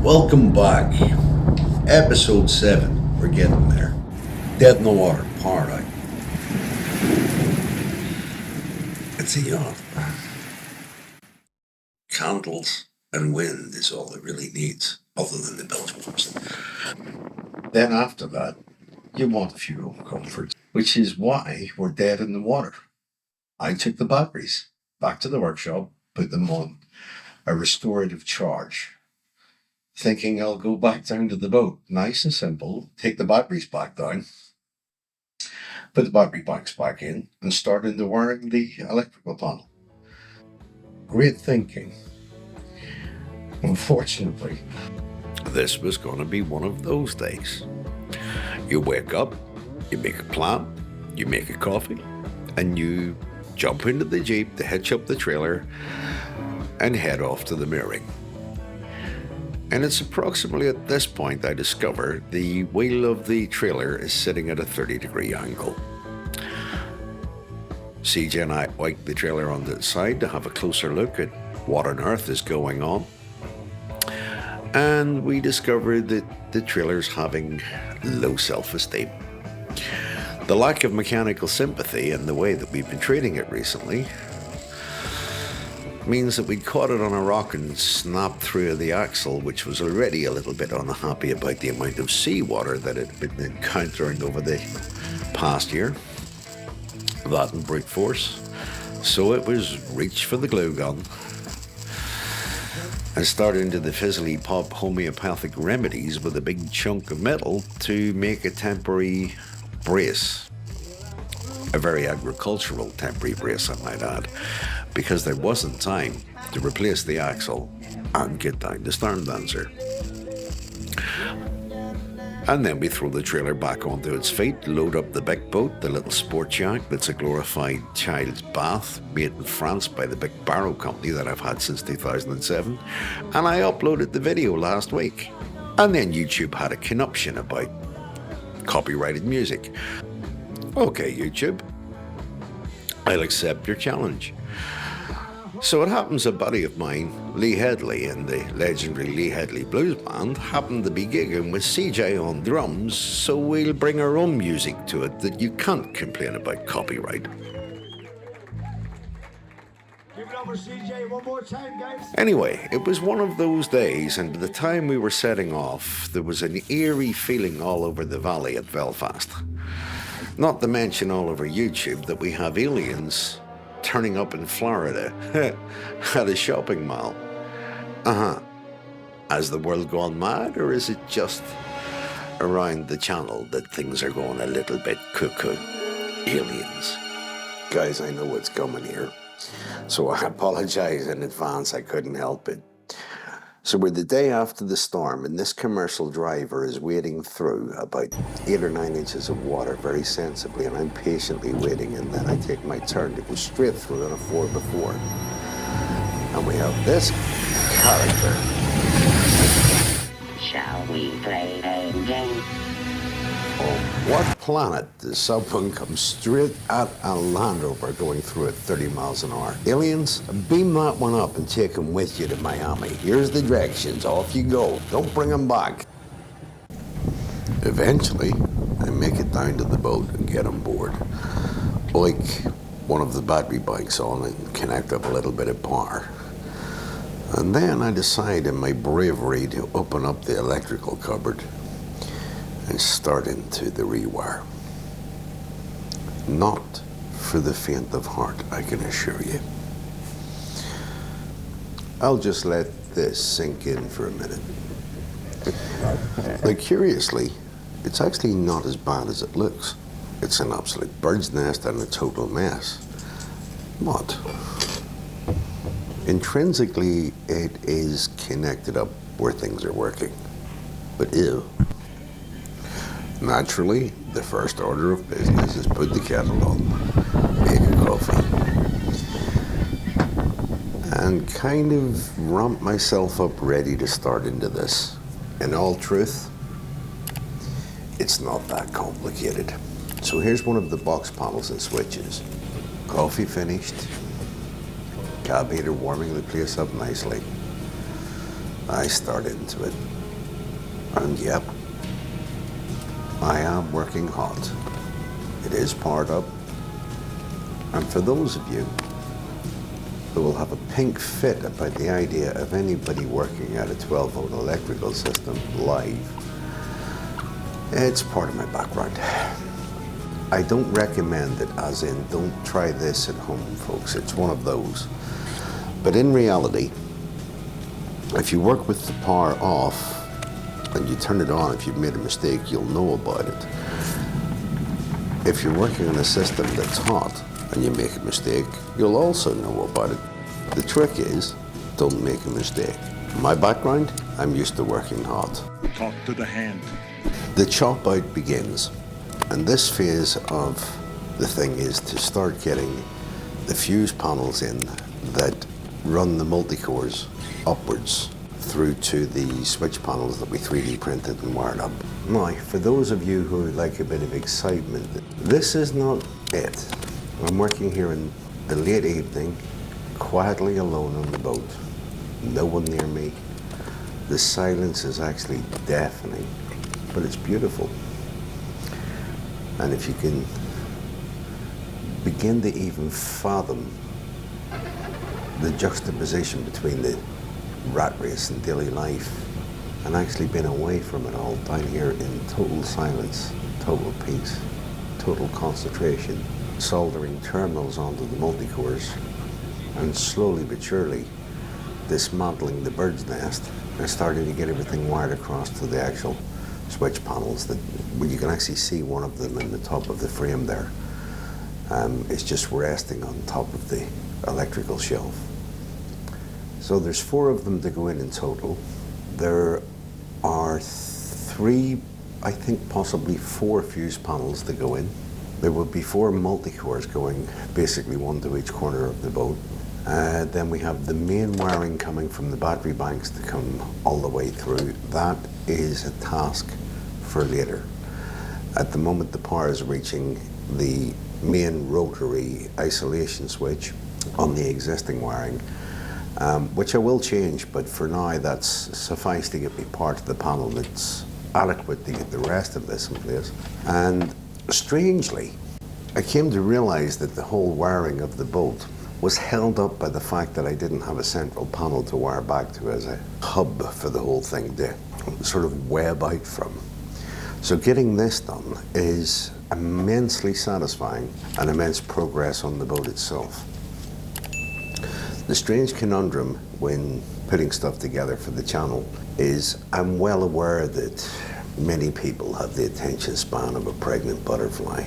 Welcome back. Episode 7. We're getting there. Dead in the water, part. It's a yacht. Candles and wind is all it really needs, other than the bilgewares. Then after that, you want a few home comforts, which is why we're dead in the water. I took the batteries back to the workshop, put them on a restorative charge, thinking I'll go back down to the boat. Nice and simple. Take the batteries back down, put the battery banks back in, and start into wiring the electrical panel. Great thinking. Unfortunately, this was going to be one of those days. You wake up, you make a plan, you make a coffee, and you jump into the Jeep to hitch up the trailer and head off to the mooring. And it's approximately at this point I discover the wheel of the trailer is sitting at a 30-degree angle. CJ and I wiped the trailer on the side to have a closer look at what on earth is going on. And we discovered that the trailer's having low self-esteem. The lack of mechanical sympathy and the way that we've been treating it recently means that we'd caught it on a rock and snapped through the axle, which was already a little bit unhappy about the amount of seawater that it had been encountering over the past year. That and brute force. So it was reach for the glue gun and start into the fizzly pop homeopathic remedies with a big chunk of metal to make a temporary brace. A very agricultural temporary brace, I might add, because there wasn't time to replace the axle and get down the stern dancer. And then we throw the trailer back onto its feet, load up the big boat, the little sport yacht that's a glorified child's bath made in France by the Big Barrow company that I've had since 2007, and I uploaded the video last week. And then YouTube had a connuption about copyrighted music. Okay, YouTube, I'll accept your challenge. So it happens a buddy of mine, Lee Headley, and the legendary Lee Headley Blues Band, happened to be gigging with CJ on drums, so we'll bring our own music to it that you can't complain about copyright. Give it up for CJ one more time, guys. Anyway, it was one of those days, and by the time we were setting off, there was an eerie feeling all over the valley at Belfast. Not to mention all over YouTube that we have aliens turning up in Florida at a shopping mall. Has the world gone mad, or is it just around the channel that things are going a little bit cuckoo? Aliens. Guys, I know what's coming here, so I apologize in advance. I couldn't help it. So we're the day after the storm, and this commercial driver is wading through about 8 or 9 inches of water very sensibly, and I'm patiently waiting, and then I take my turn to go straight through on a 4x4. And we have this character. Shall we play a game? On what planet does someone come straight at a Land Rover going through at 30 miles an hour? Aliens, beam that one up and take them with you to Miami. Here's the directions. Off you go. Don't bring them back. Eventually, I make it down to the boat and get on board. Like one of the battery bikes on and connect up a little bit of power. And then I decide in my bravery to open up the electrical cupboard and start into the rewire. Not for the faint of heart, I can assure you. I'll just let this sink in for a minute. Now, curiously, it's actually not as bad as it looks. It's an absolute bird's nest and a total mess. But intrinsically, it is connected up where things are working. But ew. Naturally, the first order of business is put the kettle on, make a coffee, and kind of ramp myself up ready to start into this. In all truth, it's not that complicated. So here's one of the box panels and switches. Coffee finished, cab heater warming the place up nicely. I start into it. And yep, I am working hot. It is powered up. And for those of you who will have a pink fit about the idea of anybody working at a 12-volt electrical system live, it's part of my background. I don't recommend it, as in don't try this at home, folks. It's one of those. But in reality, if you work with the power off and you turn it on, if you've made a mistake, you'll know about it. If you're working on a system that's hot and you make a mistake, you'll also know about it. The trick is, don't make a mistake. My background, I'm used to working hot. Talk to the hand. The chop out begins, and this phase of the thing is to start getting the fuse panels in that run the multi-cores upwards through to the switch panels that we 3D printed and wired up. Now, for those of you who like a bit of excitement, this is not it. I'm working here in the late evening, quietly alone on the boat. No one near me. The silence is actually deafening, but it's beautiful. And if you can begin to even fathom the juxtaposition between the rat race and daily life and actually being away from it all down here in total silence, total peace, total concentration, soldering terminals onto the multi-cores and slowly but surely dismantling the bird's nest and starting to get everything wired across to the actual switch panels that you can actually see one of them in the top of the frame there. It's just resting on top of the electrical shelf. So there's 4 of them to go in total. There are 3, I think possibly 4 fuse panels to go in. There will be 4 multi-cores going, basically one to each corner of the boat. Then we have the main wiring coming from the battery banks to come all the way through. That is a task for later. At the moment, the power is reaching the main rotary isolation switch on the existing wiring, which I will change, but for now that's suffice to get me part of the panel that's adequate to get the rest of this in place. And strangely, I came to realize that the whole wiring of the boat was held up by the fact that I didn't have a central panel to wire back to as a hub for the whole thing to sort of web out from. So getting this done is immensely satisfying and immense progress on the boat itself. The strange conundrum when putting stuff together for the channel is I'm well aware that many people have the attention span of a pregnant butterfly,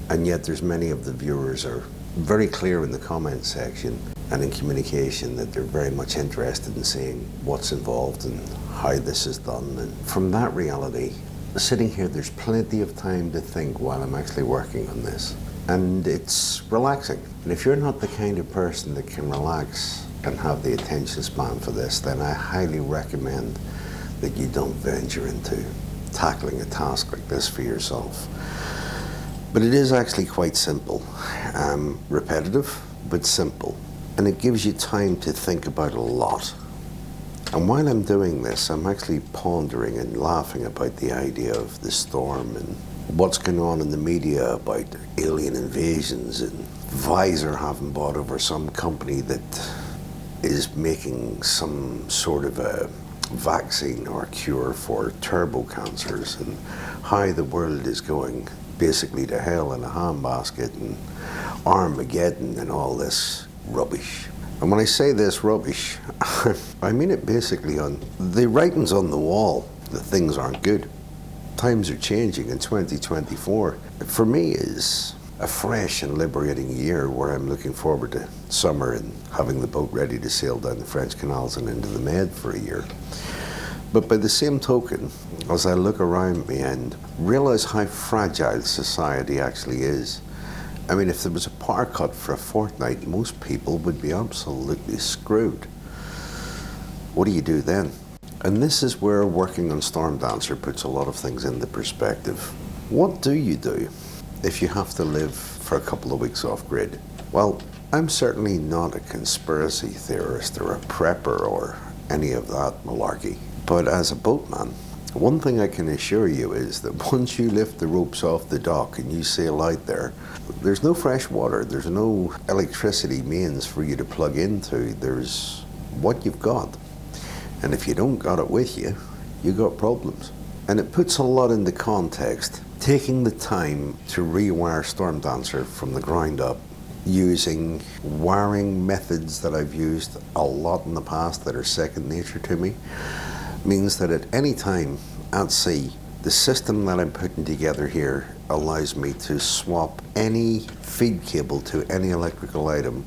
and yet there's many of the viewers are very clear in the comment section and in communication that they're very much interested in seeing what's involved and how this is done. And from that reality, sitting here, there's plenty of time to think while I'm actually working on this. And it's relaxing. And if you're not the kind of person that can relax and have the attention span for this, then I highly recommend that you don't venture into tackling a task like this for yourself. But it is actually quite simple. Repetitive, but simple. And it gives you time to think about a lot. And while I'm doing this, I'm actually pondering and laughing about the idea of the storm and what's going on in the media about alien invasions and Pfizer having bought over some company that is making some sort of a vaccine or cure for turbo cancers, and how the world is going basically to hell in a handbasket and Armageddon and all this rubbish. And when I say this rubbish, I mean it basically on the writing's on the wall that things aren't good. Times are changing, in 2024 for me is a fresh and liberating year where I'm looking forward to summer and having the boat ready to sail down the French canals and into the Med for a year. But by the same token, as I look around me and realize how fragile society actually is, I mean, if there was a power cut for a fortnight, most people would be absolutely screwed. What do you do then? And this is where working on Storm Dancer puts a lot of things into perspective. What do you do if you have to live for a couple of weeks off grid? Well, I'm certainly not a conspiracy theorist or a prepper or any of that malarkey. But as a boatman, one thing I can assure you is that once you lift the ropes off the dock and you sail out there, there's no fresh water, there's no electricity mains for you to plug into, there's what you've got. And if you don't got it with you, you got problems. And it puts a lot into context, taking the time to rewire Storm Dancer from the ground up, using wiring methods that I've used a lot in the past that are second nature to me, means that at any time at sea, the system that I'm putting together here allows me to swap any feed cable to any electrical item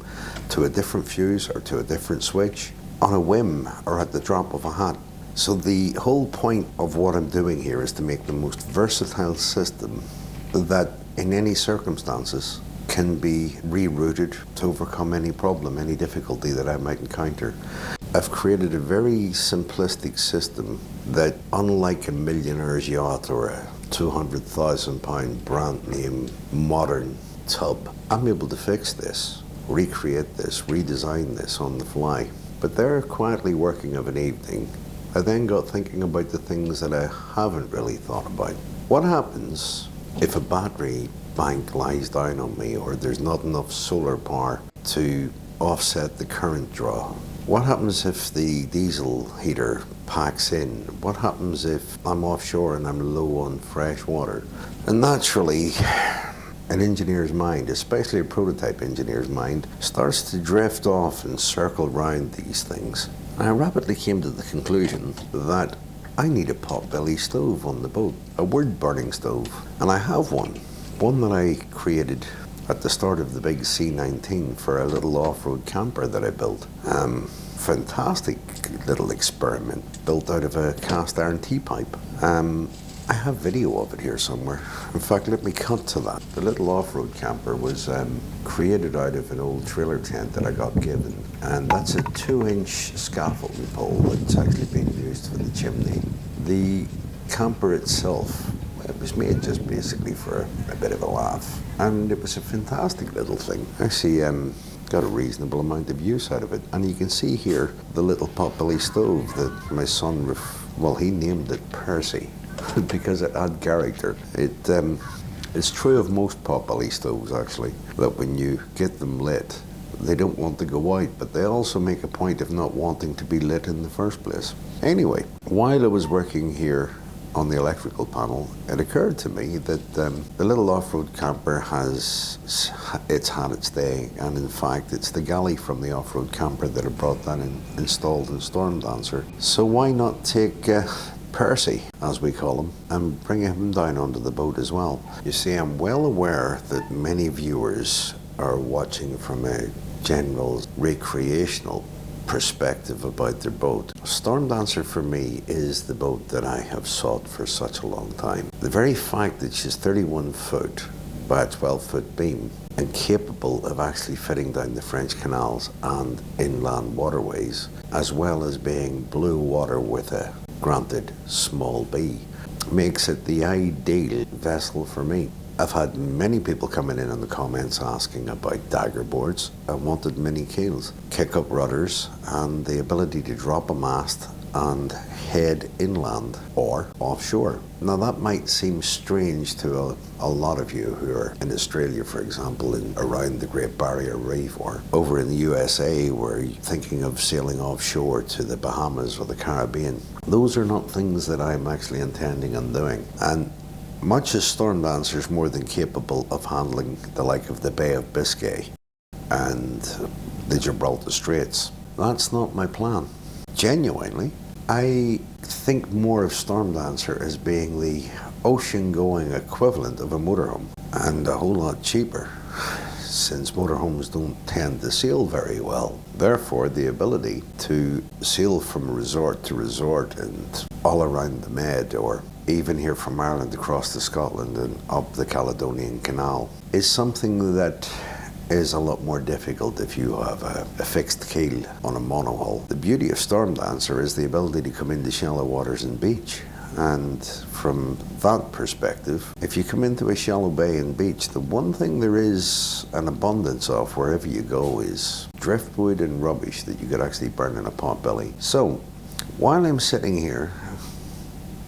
to a different fuse or to a different switch on a whim or at the drop of a hat. So the whole point of what I'm doing here is to make the most versatile system that in any circumstances can be rerouted to overcome any problem, any difficulty that I might encounter. I've created a very simplistic system that, unlike a millionaire's yacht or a £200,000 brand name modern tub, I'm able to fix this, recreate this, redesign this on the fly. But there, quietly working of an evening, I then got thinking about the things that I haven't really thought about. What happens if a battery bank lies down on me, or there's not enough solar power to offset the current draw? What happens if the diesel heater packs in? What happens if I'm offshore and I'm low on fresh water? And naturally, an engineer's mind, especially a prototype engineer's mind, starts to drift off and circle round these things. I rapidly came to the conclusion that I need a pot-belly stove on the boat, a wood-burning stove. And I have one that I created at the start of the big C19 for a little off-road camper that I built. Fantastic little experiment built out of a cast iron T-pipe. I have video of it here somewhere. In fact, let me cut to that. The little off-road camper was created out of an old trailer tent that I got given, and that's a 2-inch scaffolding pole that's actually being used for the chimney. The camper itself, it was made just basically for a bit of a laugh, and it was a fantastic little thing. Actually, got a reasonable amount of use out of it, and you can see here the little pot-belly stove that my son, he named it Percy because it had character. It's true of most pot-belly stoves, actually, that when you get them lit, they don't want to go out, but they also make a point of not wanting to be lit in the first place. Anyway, while I was working here on the electrical panel, it occurred to me that the little off-road camper had its day, and in fact it's the galley from the off-road camper that I brought that installed in Storm Dancer. So why not take Percy, as we call him, and bring him down onto the boat as well? You see, I'm well aware that many viewers are watching from a general recreational perspective about their boat. Storm Dancer for me is the boat that I have sought for such a long time. The very fact that she's 31 foot by a 12-foot beam and capable of actually fitting down the French canals and inland waterways, as well as being blue water with a granted small B, makes it the ideal vessel for me. I've had many people coming in the comments asking about dagger boards. I wanted mini keels, kick-up rudders, and the ability to drop a mast and head inland or offshore. Now that might seem strange to a lot of you who are in Australia, for example, around the Great Barrier Reef, or over in the USA where you're thinking of sailing offshore to the Bahamas or the Caribbean. Those are not things that I'm actually intending on doing. And much as Storm Dancer is more than capable of handling the like of the Bay of Biscay and the Gibraltar Straits, that's not my plan. Genuinely, I think more of Storm Dancer as being the ocean-going equivalent of a motorhome, and a whole lot cheaper, since motorhomes don't tend to sail very well. Therefore, the ability to sail from resort to resort and all around the Med, or even here from Ireland across to Scotland and up the Caledonian Canal, is something that is a lot more difficult if you have a fixed keel on a monohull. The beauty of Storm Dancer is the ability to come into shallow waters and beach. And from that perspective, if you come into a shallow bay and beach, the one thing there is an abundance of wherever you go is driftwood and rubbish that you could actually burn in a pot belly. So While I'm sitting here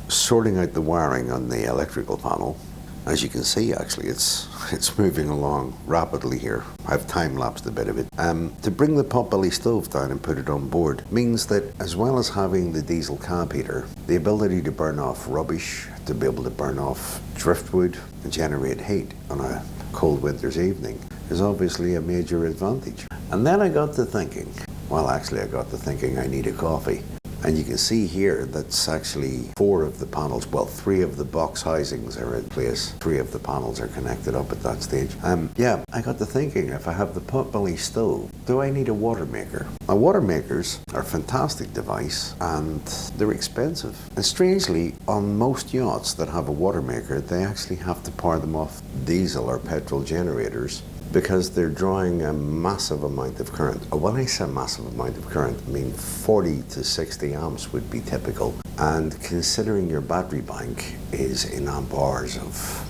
sorting out the wiring on the electrical panel, as you can see, actually, it's moving along rapidly here. I've time-lapsed a bit of it. To bring the potbelly stove down and put it on board means that, as well as having the diesel cab heater, the ability to burn off rubbish, to be able to burn off driftwood and generate heat on a cold winter's evening is obviously a major advantage. And then I got to thinking, I need a coffee. And you can see here that's actually 4 of the panels, well, 3 of the box housings are in place. 3 of the panels are connected up at that stage. I got to thinking, if I have the potbelly stove, do I need a water maker? Now, water makers are a fantastic device and they're expensive. And strangely, on most yachts that have a water maker, they actually have to power them off diesel or petrol generators, because they're drawing a massive amount of current. When I say massive amount of current, I mean 40 to 60 amps would be typical. And considering your battery bank is in amp hours of,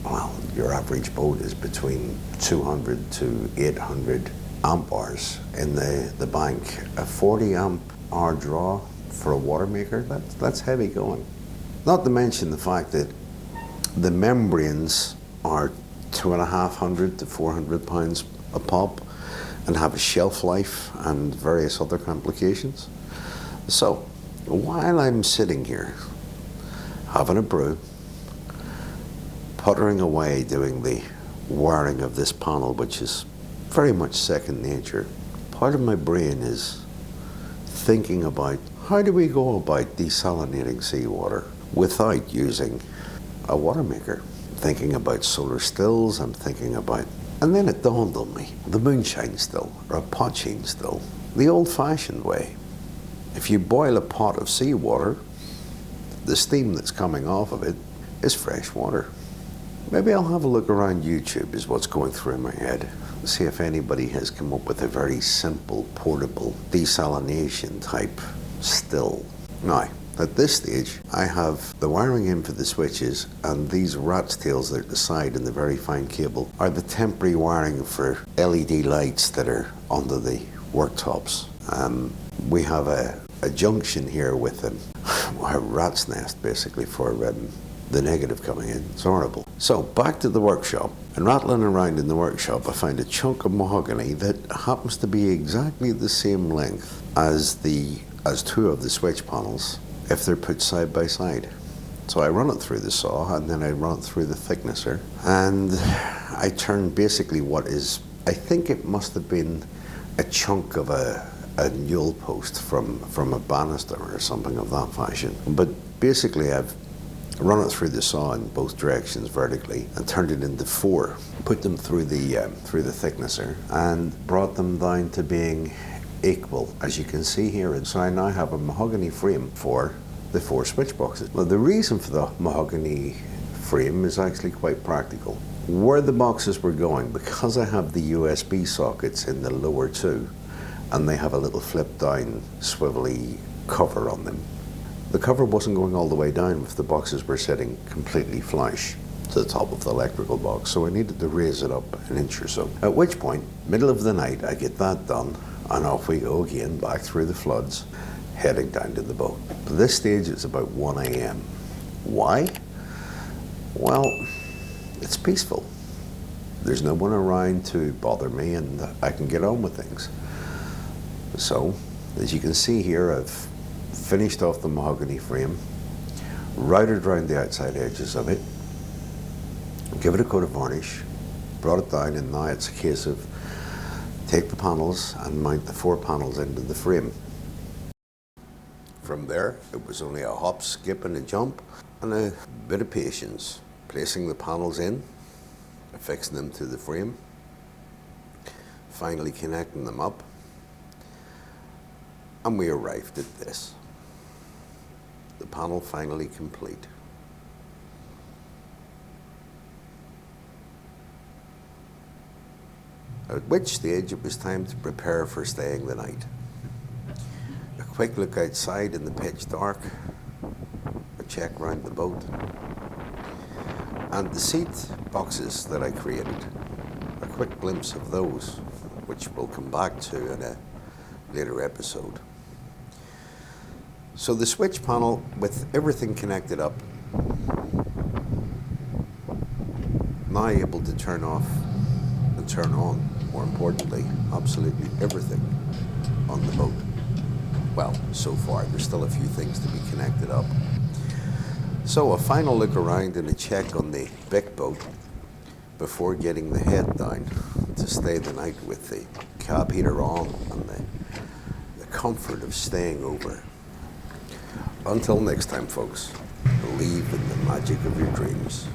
well, your average boat is between 200 to 800 amp hours in the bank. A 40 amp hour draw for a water maker, that's heavy going. Not to mention the fact that the membranes are 250 to 400 pounds a pop and have a shelf life and various other complications. So while I'm sitting here having a brew, puttering away doing the wiring of this panel, which is very much second nature, part of my brain is thinking about how do we go about desalinating seawater without using a water maker. Thinking about solar stills, I'm thinking about, and then it dawned on me, the moonshine still, or a potsheen still, the old-fashioned way. If you boil a pot of seawater, the steam that's coming off of it is fresh water. Maybe I'll have a look around YouTube is what's going through my head. See if anybody has come up with a very simple, portable desalination type still. Now, at this stage, I have the wiring in for the switches, and these rat's tails that are at the side in the very fine cable are the temporary wiring for LED lights that are under the worktops. We have a junction here with a rat's nest, basically, for the negative coming in. It's horrible. So back to the workshop, and rattling around in the workshop, I find a chunk of mahogany that happens to be exactly the same length as 2 of the switch panels, if they're put side by side. So I run it through the saw, and then I run it through the thicknesser, and I turn basically what is, I think it must have been a chunk of a newel post from a banister or something of that fashion. But basically I've run it through the saw in both directions vertically and turned it into 4, put them through the thicknesser, and brought them down to being equal, as you can see here. And so I now have a mahogany frame for the 4 switch boxes. Now, the reason for the mahogany frame is actually quite practical. Where the boxes were going, because I have the USB sockets in the lower 2, and they have a little flip down swivelly cover on them, the cover wasn't going all the way down if the boxes were sitting completely flush to the top of the electrical box, so I needed to raise it up an inch or so. At which point, middle of the night, I get that done, and off we go again, back through the floods, heading down to the boat. At this stage, it's about 1 a.m. Why? Well, it's peaceful. There's no one around to bother me, and I can get on with things. So, as you can see here, I've finished off the mahogany frame, routed around the outside edges of it, give it a coat of varnish, brought it down, and now it's a case of take the panels and mount the 4 panels into the frame. From there, it was only a hop, skip, and a jump, and a bit of patience, placing the panels in, affixing them to the frame, finally connecting them up, and we arrived at this. The panel finally complete. At which stage it was time to prepare for staying the night. A quick look outside in the pitch dark, a check round the boat, and the seat boxes that I created. A quick glimpse of those, which we'll come back to in a later episode. So the switch panel with everything connected up, now able to turn off and turn on, more importantly, absolutely everything on the boat. Well, so far, there's still a few things to be connected up. So a final look around and a check on the big boat before getting the head down to stay the night with the cab heater on and the comfort of staying over. Until next time, folks, believe in the magic of your dreams.